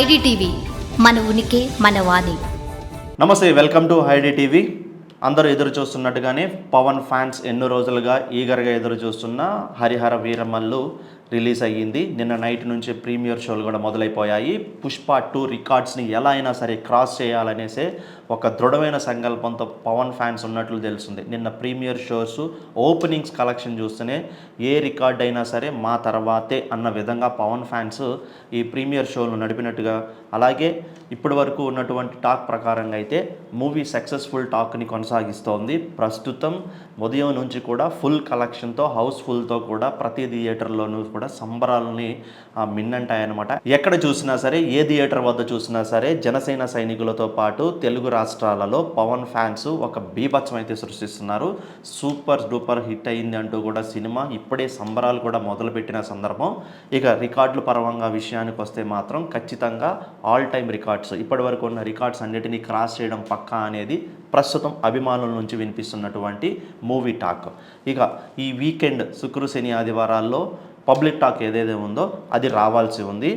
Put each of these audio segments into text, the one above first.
Heidi TV, మన ఉనికి మన వాణి. నమస్తే, వెల్కమ్ టు హైడి టీవీ. అందరూ ఎదురు చూస్తున్నట్టుగానే పవన్ ఫ్యాన్స్ ఎన్నో రోజులుగా ఈగర్గా ఎదురు చూస్తున్న హరిహర వీరమల్లు రిలీజ్ అయ్యింది. నిన్న నైట్ నుంచి ప్రీమియర్ షోలు కూడా మొదలైపోయాయి. పుష్ప 2 రికార్డ్స్ని ఎలా అయినా సరే క్రాస్ చేయాలనేసే ఒక దృఢమైన సంకల్పంతో పవన్ ఫ్యాన్స్ ఉన్నట్లు తెలుస్తుంది. నిన్న ప్రీమియర్ షోస్ ఓపెనింగ్స్ కలెక్షన్ చూస్తేనే ఏ రికార్డ్ అయినా సరే మా తర్వాతే అన్న విధంగా పవన్ ఫ్యాన్స్ ఈ ప్రీమియర్ షోలు నడిపినట్టుగా, అలాగే ఇప్పటి వరకు ఉన్నటువంటి టాక్ ప్రకారంగా అయితే మూవీ సక్సెస్ఫుల్ టాక్ని కొనసాగిస్తోంది. ప్రస్తుతం ఉదయం నుంచి కూడా ఫుల్ కలెక్షన్తో, హౌస్ఫుల్తో కూడా ప్రతి థియేటర్లోనూ కూడా సంబరాలని మిన్నంటాయన్నమాట. ఎక్కడ చూసినా సరే, ఏ థియేటర్ వద్ద చూసినా సరే జనసేన సైనికులతో పాటు తెలుగు రాష్ట్రాలలో పవన్ ఫ్యాన్స్ ఒక బీభత్సం అయితే సృష్టిస్తున్నారు. సూపర్ డూపర్ హిట్ అయింది అంటూ కూడా సినిమా ఇప్పుడే సంబరాలు కూడా మొదలుపెట్టిన సందర్భం. ఇక రికార్డుల పరంగా విషయానికి వస్తే మాత్రం ఖచ్చితంగా ఆల్ టైమ్ రికార్డ్స్, ఇప్పటి వరకు ఉన్న రికార్డ్స్ అన్నిటినీ క్రాస్ చేయడం పక్కా అనేది ప్రస్తుతం అభిమానుల నుంచి వినిపిస్తున్నటువంటి మూవీ టాక్. ఇక ఈ వీకెండ్ శుక్ర శని ఆదివారాల్లో పబ్లిక్ టాక్ ఏదైతే ఉందో అది రావాల్సి ఉంది.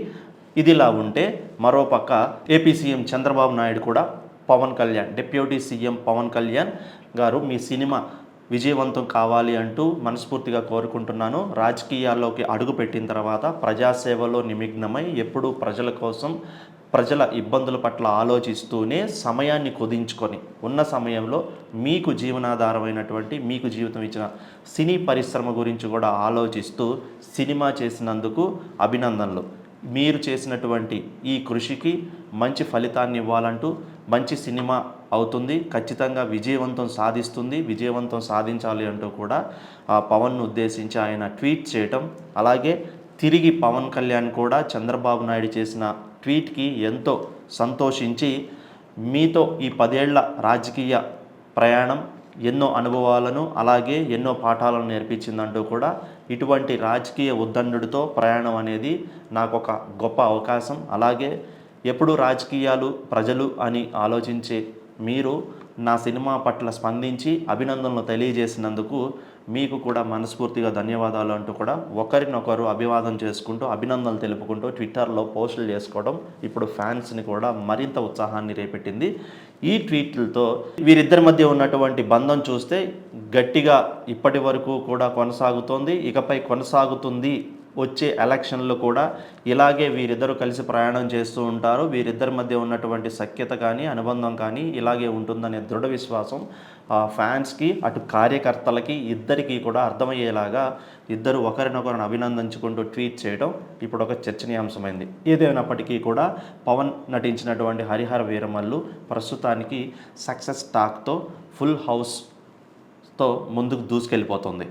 ఇదిలా ఉంటే మరోపక్క ఏపీ సీఎం చంద్రబాబు నాయుడు కూడా పవన్ కళ్యాణ్, డిప్యూటీ సీఎం పవన్ కళ్యాణ్ గారు, మీ సినిమా విజయవంతం కావాలి అంటూ మనస్ఫూర్తిగా కోరుకుంటున్నాను. రాజకీయాల్లోకి అడుగుపెట్టిన తర్వాత ప్రజాసేవలో నిమగ్నమై ఎప్పుడూ ప్రజల కోసం, ప్రజల ఇబ్బందుల పట్ల ఆలోచిస్తూనే సమయాన్ని కుదించుకొని ఉన్న సమయంలో మీకు జీవనాధారమైనటువంటి, మీకు జీవితం ఇచ్చిన సినీ పరిశ్రమ గురించి కూడా ఆలోచిస్తూ సినిమా చేసినందుకు అభినందనలు. మీరు చేసినటువంటి ఈ కృషికి మంచి ఫలితాన్ని ఇవ్వాలంటూ, మంచి సినిమా అవుతుంది, ఖచ్చితంగా విజయవంతం సాధిస్తుంది, విజయవంతం సాధించాలి అంటూ కూడా పవన్ను ఉద్దేశించి ఆయన ట్వీట్ చేయటం, అలాగే తిరిగి పవన్ కళ్యాణ్ కూడా చంద్రబాబు నాయుడు చేసిన ట్వీట్కి ఎంతో సంతోషించి, మీతో ఈ 10 ఏళ్ల రాజకీయ ప్రయాణం ఎన్నో అనుభవాలను అలాగే ఎన్నో పాఠాలను నేర్పించిందంటూ కూడా, ఇటువంటి రాజకీయ ఉద్దండుడితో ప్రయాణం అనేది నాకు ఒక గొప్ప అవకాశం, అలాగే ఎప్పుడు రాజకీయాలు ప్రజలు అని ఆలోచించే మీరు నా సినిమా పట్ల స్పందించి అభినందనలు తెలియజేసినందుకు మీకు కూడా మనస్ఫూర్తిగా ధన్యవాదాలు అంటూ కూడా ఒకరినొకరు అభివాదం చేసుకుంటూ, అభినందనలు తెలుపుకుంటూ ట్విట్టర్లో పోస్టులు చేసుకోవడం ఇప్పుడు ఫ్యాన్స్ని కూడా మరింత ఉత్సాహాన్ని రేపెట్టింది. ఈ ట్వీట్లతో వీరిద్దరి మధ్య ఉన్నటువంటి బంధం చూస్తే గట్టిగా ఇప్పటి వరకు కూడా కొనసాగుతోంది, ఇకపై కొనసాగుతుంది. వచ్చే ఎలక్షన్లు కూడా ఇలాగే వీరిద్దరూ కలిసి ప్రయాణం చేస్తూ ఉంటారు. వీరిద్దరి మధ్య ఉన్నటువంటి సఖ్యత కానీ, అనుబంధం కానీ ఇలాగే ఉంటుందనే దృఢ విశ్వాసం ఫ్యాన్స్కి, అటు కార్యకర్తలకి ఇద్దరికీ కూడా అర్థమయ్యేలాగా ఇద్దరు ఒకరినొకరిని అభినందించుకుంటూ ట్వీట్ చేయడం ఇప్పుడు ఒక చర్చనీయాంశమైంది. ఏదైనప్పటికీ కూడా పవన్ నటించినటువంటి హరిహర వీరమల్లు ప్రస్తుతానికి సక్సెస్ టాక్తో, ఫుల్ హౌస్తో ముందుకు దూసుకెళ్ళిపోతుంది.